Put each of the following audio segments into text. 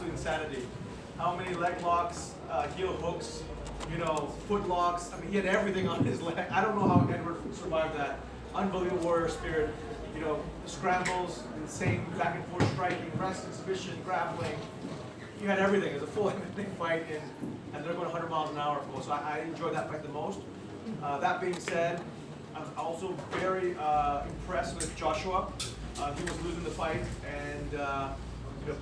insanity. How many leg locks, heel hooks, foot locks. I mean, he had everything on his leg. I don't know how Edward survived that. Unbelievable warrior spirit. Scrambles, insane back and forth striking, wrestling, submission, grappling. You had everything. It was a full MMA fight, and they're going 100 miles an hour. So I enjoyed that fight the most. That being said, I'm also very impressed with Joshua. He was losing the fight and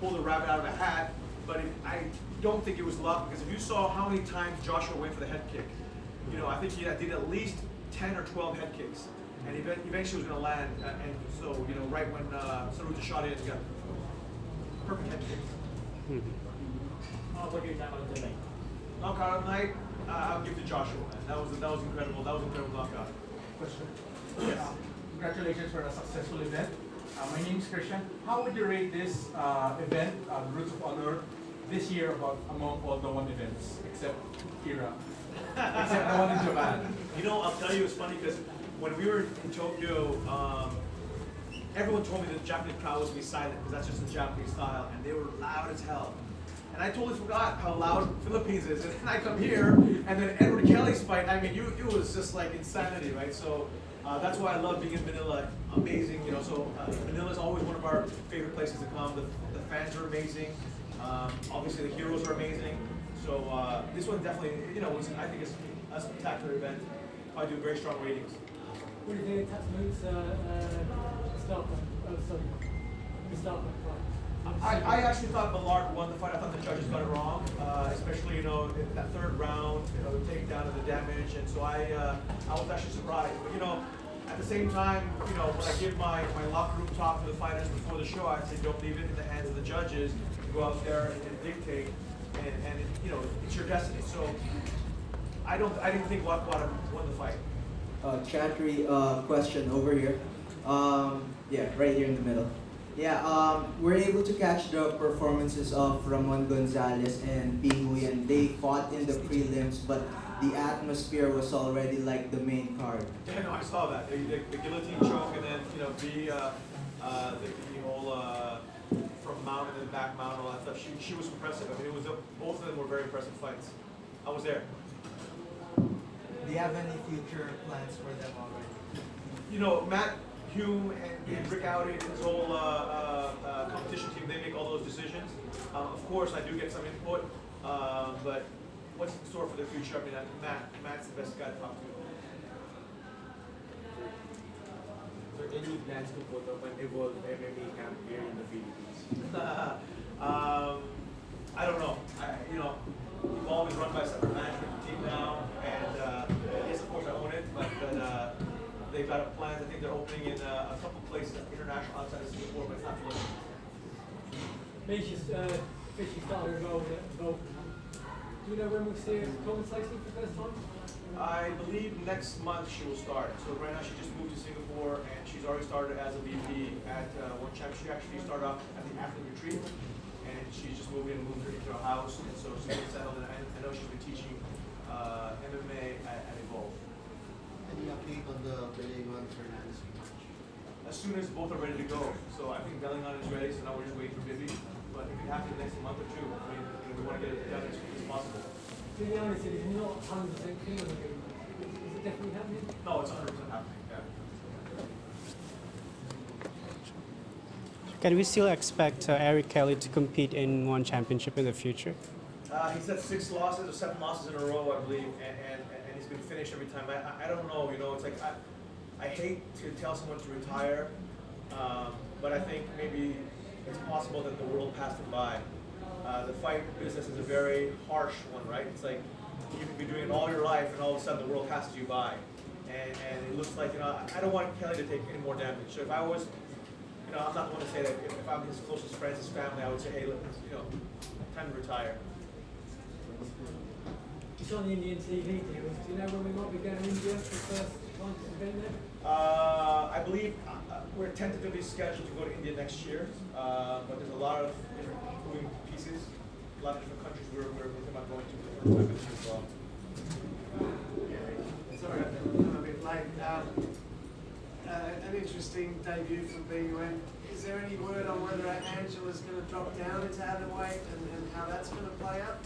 pulled a rabbit out of a hat. But I don't think it was luck, because if you saw how many times Joshua went for the head kick, I think he did at least 10 or 12 head kicks. And eventually was going to land. And so, right when Saruta shot in, he got perfect head kick. What do you knockout tonight? Knockout of the night, I'll give to Joshua. That was incredible. That was an incredible knockout. Question. Yes. Congratulations for a successful event. My name is Christian. How would you rate this event, Roots of Honor, this year among all the one events, except Kira, except the one in Japan? I'll tell you, it's funny because when we were in Tokyo, everyone told me that the Japanese crowd was going to be silent because that's just the Japanese style, and they were loud as hell. And I totally forgot how loud Philippines is. And then I come here, and then Edward Kelly's fight, I mean, it was just like insanity, right? So that's why I love being in Manila. Amazing, Manila is always one of our favorite places to come. The fans are amazing. Obviously, the heroes are amazing. So this one definitely, I think it's a spectacular event. Probably do very strong ratings. What do you think of Tatsumu's Mustafa fight? I actually thought Ballard won the fight. I thought the judges got it wrong, especially in that third round, the takedown of the damage, and so I was actually surprised. But at the same time, when I give my locker room talk to the fighters before the show, I say don't leave it in the hands of the judges to go out there and dictate, and it's your destiny. So I didn't think Watara won the fight. Chatri, question over here. Yeah, right here in the middle. Yeah, we're able to catch the performances of Ramon Gonzalez and Pihuyan. They fought in the prelims, but the atmosphere was already like the main card. Yeah, no, I saw that. The guillotine choke, and then the whole from mount and then back mount and all that stuff. She was impressive. I mean, both of them were very impressive fights. I was there. Do you have any future plans for them already? Matt Hume and Rick Audi and his whole competition team, they make all those decisions. Of course, I do get some input, but what's in store for the future? I mean, Matt's the best guy to talk to. Are there any plans to put up an Evolve MMA camp here in the Philippines? I don't know. Evolve is run by a separate management team now, and yes, of course, I own it, but they've got plans. I think they're opening in a couple places international outside of Singapore, but it's not Philippines. Fishy started involved. Do you know when we'll see her commentating for the first time? I believe next month she will start. So right now she just moved to Singapore, and she's already started as a VP at One Champ. She actually started off at the athlete retreat, and she's just moved into her house, and so she's getting settled. And I know she's been teaching MMA at Evolve. Any update on the Bellingham Fernandez match? As soon as both are ready to go. So I think Bellingham is ready, so now we're just waiting for Bibi. But it could happen in the next month or two. I mean, we want to get it done as quickly as possible. To be honest, it is not 100% clear on the game. Is it definitely happening? No, it's 100% happening. Yeah. Can we still expect Eric Kelly to compete in one championship in the future? He's had 6 losses or 7 losses in a row, I believe, and he's been finished every time. I don't know, it's like I hate to tell someone to retire, but I think maybe it's possible that the world passed him by. The fight business is a very harsh one, right? It's like you can be doing it all your life, and all of a sudden the world passes you by, and it looks like I don't want Kelly to take any more damage. So if I was, I'm not the one to say that. If I'm his closest friends, his family, I would say, hey, look, time to retire. It's on the Indian TV deals. Do you know when we might be going to India for the first event there? I believe we're tentatively scheduled to go to India next year, but there's a lot of different moving pieces, a lot of different countries we're thinking about going to for the first time as well. Sorry, I'm a bit late. An interesting debut from BUN. Is there any word on whether Angela's going to drop down into atomweight and how that's going to play out?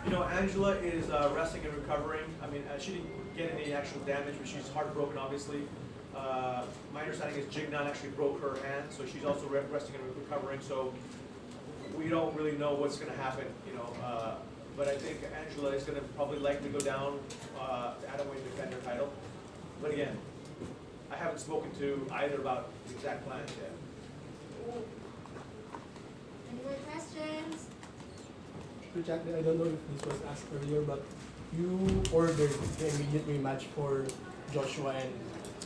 You know, Angela is resting and recovering. I mean, she didn't get any actual damage, but she's heartbroken, obviously. My understanding is Jignan actually broke her hand, so she's also resting and recovering. So we don't really know what's going to happen, you know. But I think Angela is going to probably likely go down to atomweight and defend her title. But again, I haven't spoken to either about the exact plans yet. Any more questions? Chatri, I don't know if this was asked earlier, but you ordered the immediate rematch for Joshua and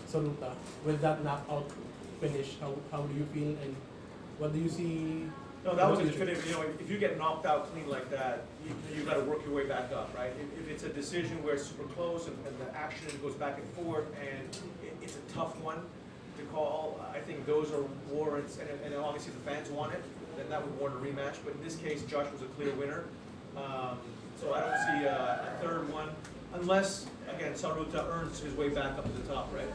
Saruta. With that knockout finish, how do you feel and what do you see? No, that was a definitive. You know, if you get knocked out clean like that, you got to work your way back up, right? If it's a decision where it's super close and the action goes back and forth and it's a tough one to call, I think those are warrants, and obviously the fans want it, then that would warrant a rematch. But in this case, Josh was a clear winner. So I don't see a third one, unless, again, Saruta earns his way back up to the top, right?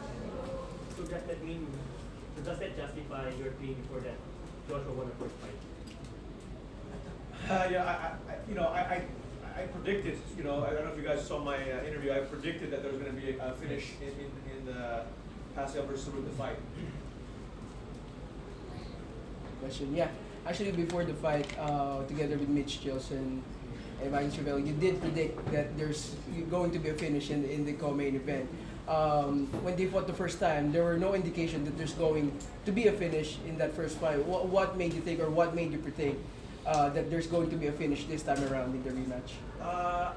So does that mean, does that justify your claim for that Joshua won the first fight? I predicted, you know, I don't know if you guys saw my interview, I predicted that there was going to be a finish in the Pacio versus Saruta fight. Question, yeah. Actually, before the fight, together with Mitch Chilson and Evan Chevelle, you did predict that there's going to be a finish in the co-main event. When they fought the first time, there were no indication that there's going to be a finish in that first fight. What made you think, or what made you predict that there's going to be a finish this time around in the rematch?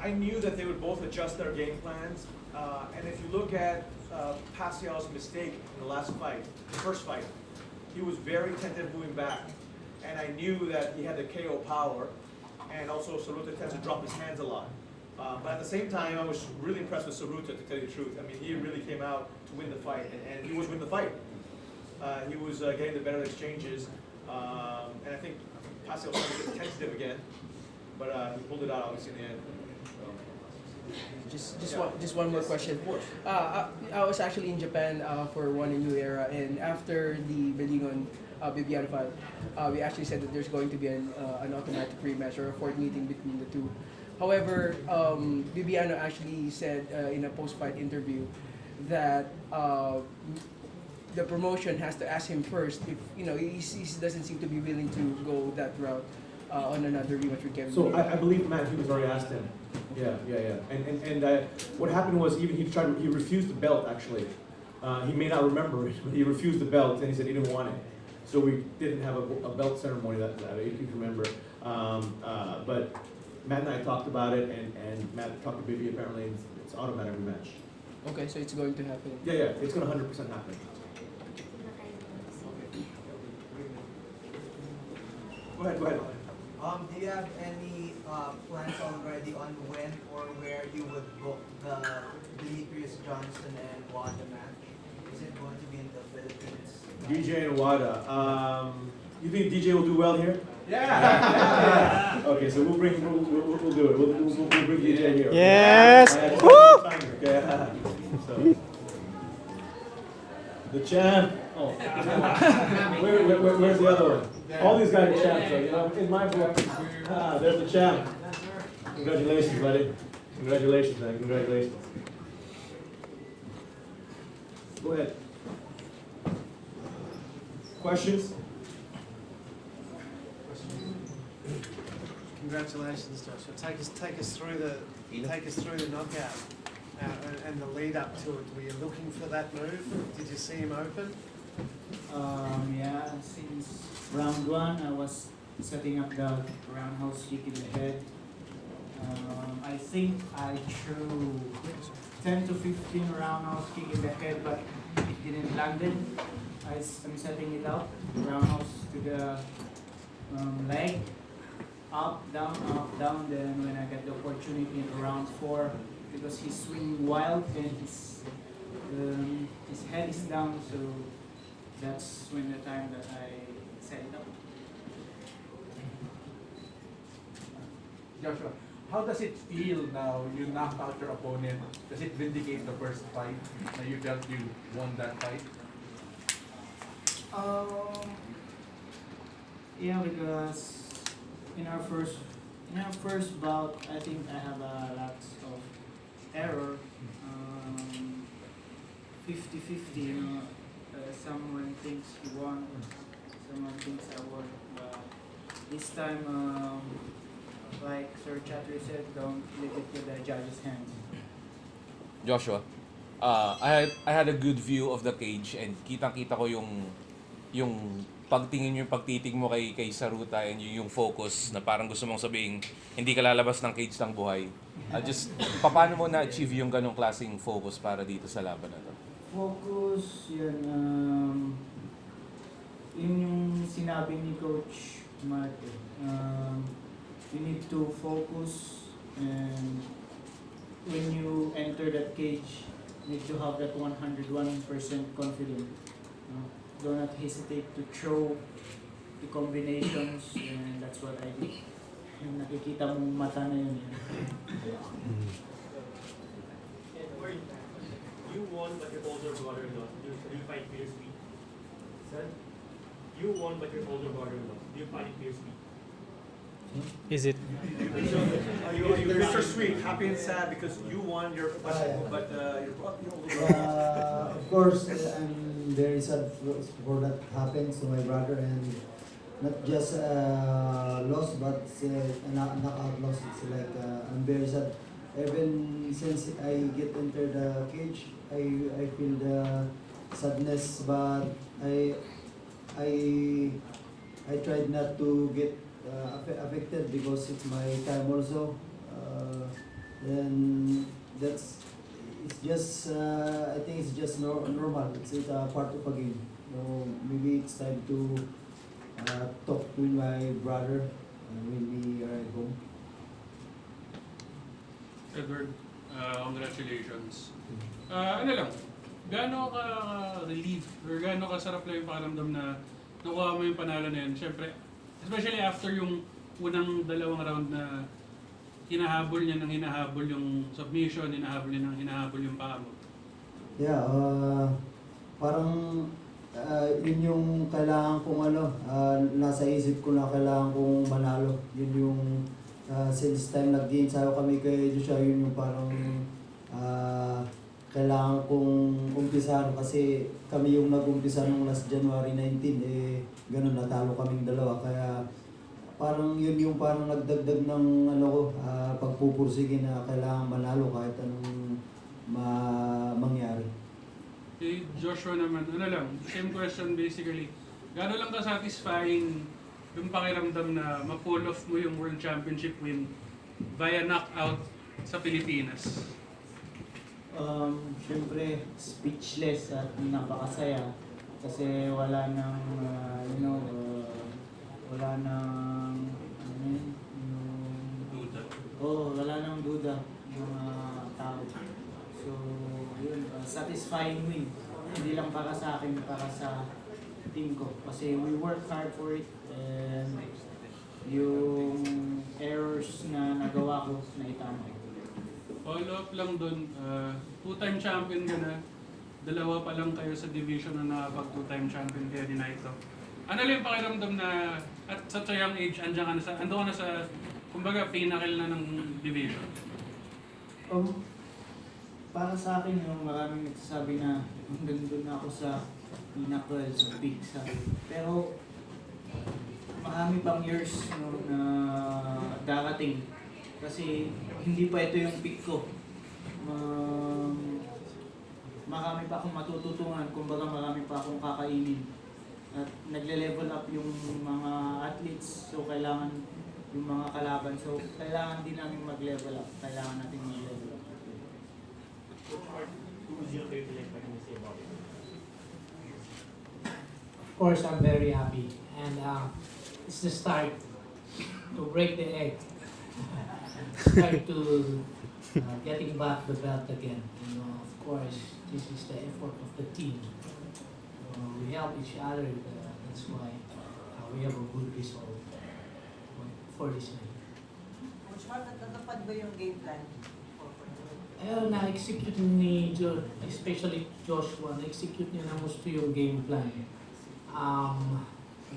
I knew that they would both adjust their game plans, and if you look at Pacio's mistake in the last fight, the first fight, he was very tentative moving back, and I knew that he had the KO power, and also Saruta tends to drop his hands a lot. But at the same time, I was really impressed with Saruta, to tell you the truth. I mean, he really came out to win the fight, and he was winning the fight. He was getting the better exchanges, and I think Pacio was starting to get tentative again, but he pulled it out obviously in the end. Just one more question. Of course. I was actually in Japan for One New Era, and after the Belingon Bibiano fight, we actually said that there's going to be an automatic rematch or a fourth meeting between the two. However, Bibiano actually said in a post-fight interview that the promotion has to ask him first if, you know, he doesn't seem to be willing to go that route on another rematch with Kevin. So I believe Matt Hughes already asked him. Yeah. And what happened was he refused the belt actually. He may not remember it, but he refused the belt and he said he didn't want it. So we didn't have a belt ceremony that if you can remember. But Matt and I talked about it, and Matt talked to Bibi apparently. It's automatic rematch. Okay, so it's going to happen. Yeah, it's going to 100% happen. Go ahead. Do you have any plans already on when or where you would book the Demetrius Johnson and Wada match? Is it going to be in the Philippines? DJ and Wada. You think DJ will do well here? Yeah. Okay, so we'll do it. We'll bring DJ here. Yes. Woo! Okay. So, the champ. Oh, where's the other one? All these guys are champs, so, you know, in my book. There's the champ. Congratulations, buddy. Congratulations, man. Congratulations. Go ahead. Questions? Congratulations, Joshua. Take us through the knockout and the lead up to it. Were you looking for that move? Did you see him open? Yeah, since round one, I was setting up the roundhouse kick in the head. I think I threw 10 to 15 roundhouse kick in the head, but it didn't land. I'm setting it up, roundhouse to the leg, up, down. Then when I get the opportunity in round 4, because he's swinging wild and his head is down, so that's when the time that I set it up. Joshua, how does it feel now you knocked out your opponent? Does it vindicate the first fight that you felt you won that fight? Yeah, because in our first bout, I think I have a lot of error. 50-50, you know. Someone thinks he won, someone thinks I won. But this time, like Sir Chatri said, don't leave it to the judge's hands. Joshua, I had a good view of the cage and kitang-kita ko yung pagtiting mo kay Saruta and yung focus na parang gusto mong sabihin hindi ka lalabas ng cage ng buhay. Just paano mo na-achieve yung ganong klaseng focus para dito sa laban na to? Focus, yun, yun yung sinabi ni Coach Marte. You need to focus, and when you enter that cage, you need to have that 101% confidence. Do not hesitate to throw the combinations, and that's what I did. Yung nakikita mong mata na yun. You won, but your older brother lost. Do you fight fiercely? Son? You won, but your older brother lost. Do you fight fiercely? Is it? Are you Mr. Sweet, happy and sad because you won your of course, I'm very sad for that happens to my brother, and not just loss, but knockout loss. It's like I'm very sad. Even since I get into the cage, I feel the sadness, but I tried not to get affected because it's my time also. Then it's just I think it's just normal. It's a part of a game. So maybe it's time to talk with my brother when we are at home. Edward, congratulations. Ano lang, gaano ka relief or gaano ka sarap lang yung pakiramdam na nakuha mo yung panalo na yun? Siyempre, especially after yung unang dalawang round na hinahabol niya ng hinahabol yung submission, hinahabol niya ng hinahabol yung paa mo. Yeah, parang yun yung kailangan kong nasa isip ko na kailangan kong manalo. Yun yung since time nag-ensayo kami kay Joshua, yun yung parang kailangan kong umpisahan kasi kami yung nag-umpisa nung last January 19, ganun, natalo kaming dalawa. Kaya parang yun yung parang nagdagdag ng pagpupursige na kailangan manalo kahit anong mangyari. Okay, Joshua naman, same question basically. Gaano lang ka-satisfying yung pakiramdam na ma-pull off mo yung World Championship win via knockout sa Pilipinas? Siyempre, speechless at napakasaya kasi wala nang, wala nang, duda. Wala nang duda yung mga tao. So, yun, satisfying win. Hindi lang para sa akin, para sa team ko. Kasi we work hard for it, and yung errors na nagawa ko, naitama ko. Follow up lang dun, two-time champion ka na, dalawa pa lang kayo sa division na nakapag two-time champion kaya ni Naito. Ano lang yung pakiramdam na at such a young age, ando ka na sa, kumbaga, pinnacle na ng division? Para sa akin, yung maraming nagsasabi na hanggang doon ako sa pinnacle, sa peak, pero marami pang years na darating kasi hindi pa ito yung peak ko. Marami pa akong matututunan, kumbaga marami pa akong kakainin. At nagle-level up yung mga athletes, so kailangan yung mga kalaban. So kailangan din namin mag-level up, kailangan natin mag-level up. Of course, I'm very happy, and it's the start to break the egg, start to getting back the belt again. Of course, this is the effort of the team. We help each other. That's why we have a good result for this night. Coach Mark, natapad ba yung game plan? Na-execute ni especially Joshua, na-execute niya na gusto yung game plan.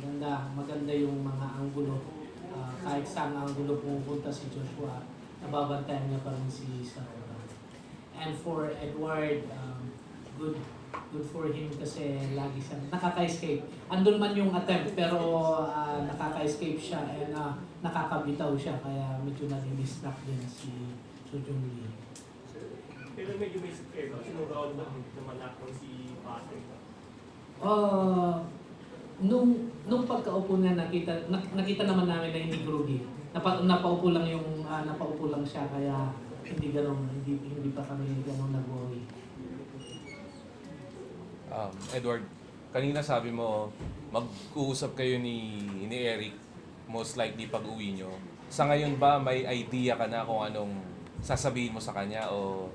maganda yung mga anggulo. Kahit saan anggulo pupunta si Joshua, nababantayan niya pa rin si Sarota. And for Edward, good for him kasi lagi siyang nakaka-escape. Andun man yung attempt pero nakaka-escape siya and nakakabitaw siya kaya medyo nag-distract din si Sujung Lee. Pero medyo may scare ka. Sinong round naman ako si Pacio? Nung pagkaupo niya nakita naman namin na hindi grugi. Napaupo lang siya kaya hindi pa kami ganun nag-worry. Edward, kanina sabi mo mag-uusap kayo ni Eric most likely pag-uwi nyo. Sa ngayon ba may idea ka na kung anong sasabihin mo sa kanya o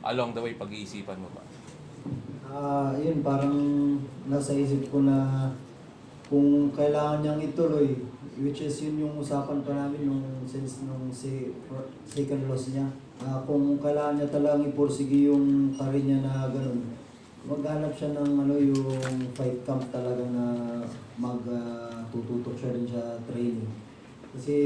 along the way pag-iisipan mo ba? Yun, parang nasa isip ko na kung kailangan niyang ituloy, which is yun yung usapan pa namin nung second loss niya. Kung kailangan niya talagang ipursige yung career niya na ganun, maghanap siya ng yung fight camp talaga na tututok siya rin sa training. Kasi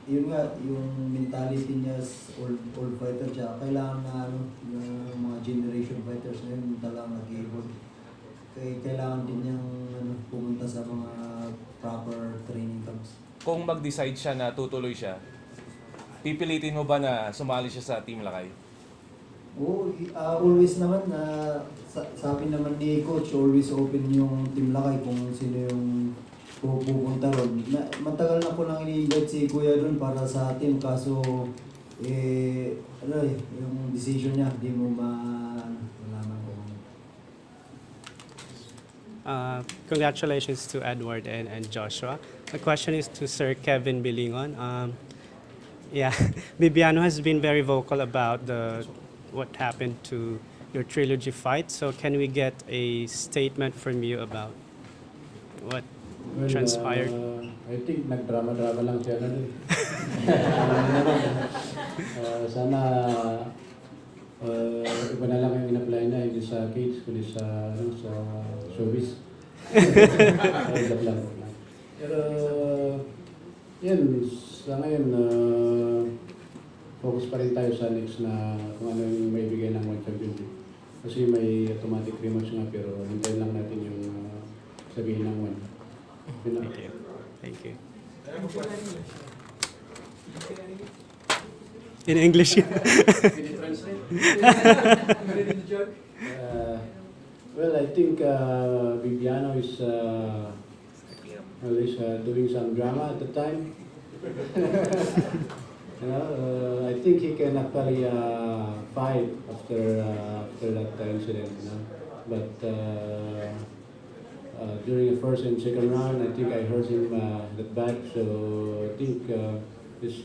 yun nga, yung mentality niya as old fighter siya, kailangan na ng mga generation fighters na yun talagang nag-evolve. Kaya kailangan din niyang pumunta sa mga proper training camps. Kung mag-decide siya na tutuloy siya, pipilitin mo ba na sumali siya sa Team Lakay? Oo, always naman sabi naman ni Coach, always open yung Team Lakay kung sino yung pupunta ron. Matagal na ko nang ini-invite si Kuya doon para sa team kaso yung decision niya, di mo malaman ko. Congratulations to Edward and Joshua. The question is to Sir Kevin Bilingon. Bibiano has been very vocal about what happened to your trilogy fight. So can we get a statement from you about what transpired? I think nagdrama-drama lang siya na rin. Sana iba na lang yung in-apply na, hindi sa cage, kundi sa showbiz. Pero yan, sa ngayon, focus pa rin tayo sa next na kung ano yung may bigay ng World Championship. Kasi may automatic rematch nga pero hintayin lang natin yung sabihin ng one. Thank you. In English. Can you translate? The joke? Well, I think Bibiano is doing some drama at the time. I think he can actually fight after that incident. But during the first and second round, I think I hurt him that bad. So I think he's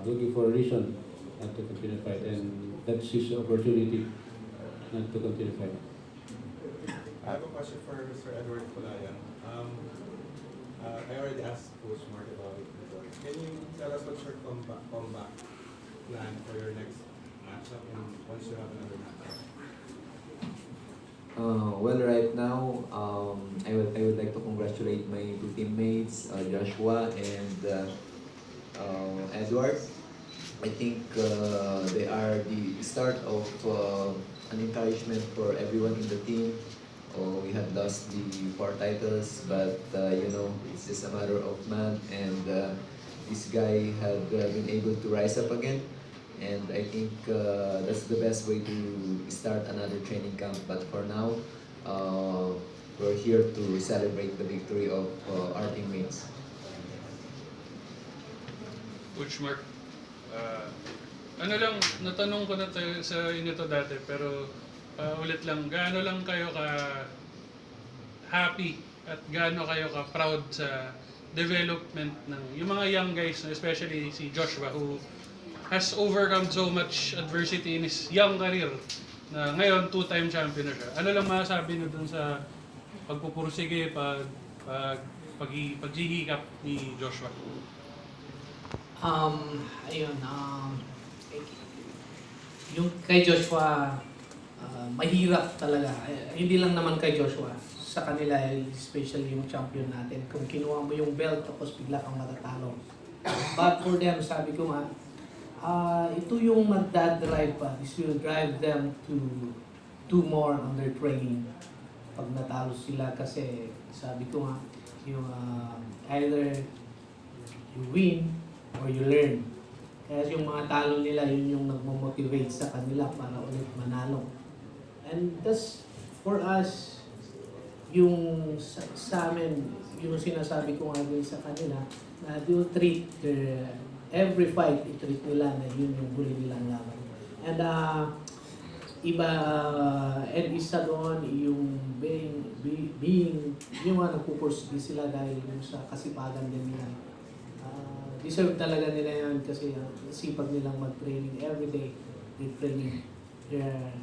looking for a reason not to continue fight, and that's his opportunity not to continue fight. I have a question for Mr. Edward Pulayan. I already asked Coach Mark about it before. Can you tell us what's your comeback plan for your next matchup and once you have another matchup? Well, right now, I would like to congratulate my two teammates, Joshua and Edward. I think they are the start of an encouragement for everyone in the team. We had lost the 4 titles, but it's just a matter of month, and this guy had been able to rise up again. And I think that's the best way to start another training camp. But for now, we're here to celebrate the victory of our teammates. Coach Mark, natanong ko na sa inyo to dati, pero ulit lang, gaano lang kayo ka-happy at gaano kayo ka-proud sa development ng yung mga young guys, especially si Joshua, who has overcome so much adversity in his young career, na ngayon 2-time champion na siya. Ano lang masasabi nyo dun sa pagpupursige, paghihikap ni Joshua? Yung kay Joshua, mahirap talaga. Hindi lang naman kay Joshua. sa kanila, especially yung champion natin. Kung kinuha mo yung belt tapos bigla kang matatalo. But for them, sabi ko nga, ito yung magdadrive pa. This will drive them to do more on their training. Pag natalo sila kasi, sabi ko nga, yung either you win or you learn. Kaya yung mga talo nila, yun yung nagmo-motivate sa kanila para ulit manalo. And that's, for us, yung sa amin, yung sinasabi ko nga din sa kanila, na they will treat their, every fight, i-treat nila na yun yung huli nilang laban. And and isa doon, yung being yung mga nagpupursige sila dahil yung sa kasipagan din nila. Deserve talaga nila yan kasi sipag nilang mag-training every day. They're training. They're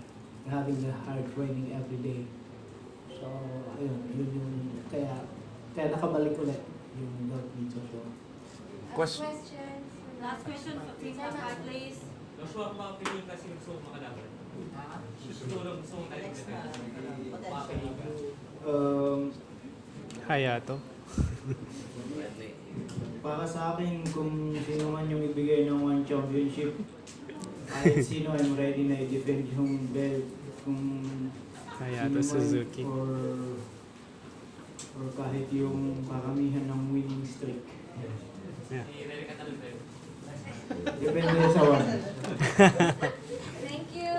having the hard training every day. So, ayun, yun yung, kaya nakabalik ulit yung belt ni Joshua. Question. Last question, please, please. Joshua, pa-opinion kasi gusto mong makalaban. Gusto mong Hayato. Para sa akin, kung sino man yung ibigay ng one championship, kahit sino, I'm ready na i-defend yung belt. Kung Hayato sino man, Suzuki. or kahit yung karamihan ng winning streak. Yeah. Depende sa one. Thank you.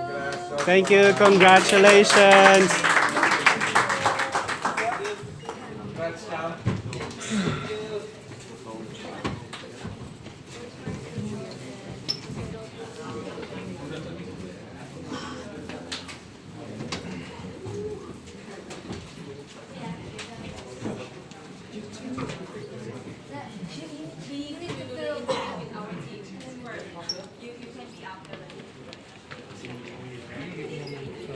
Thank you. Congratulations.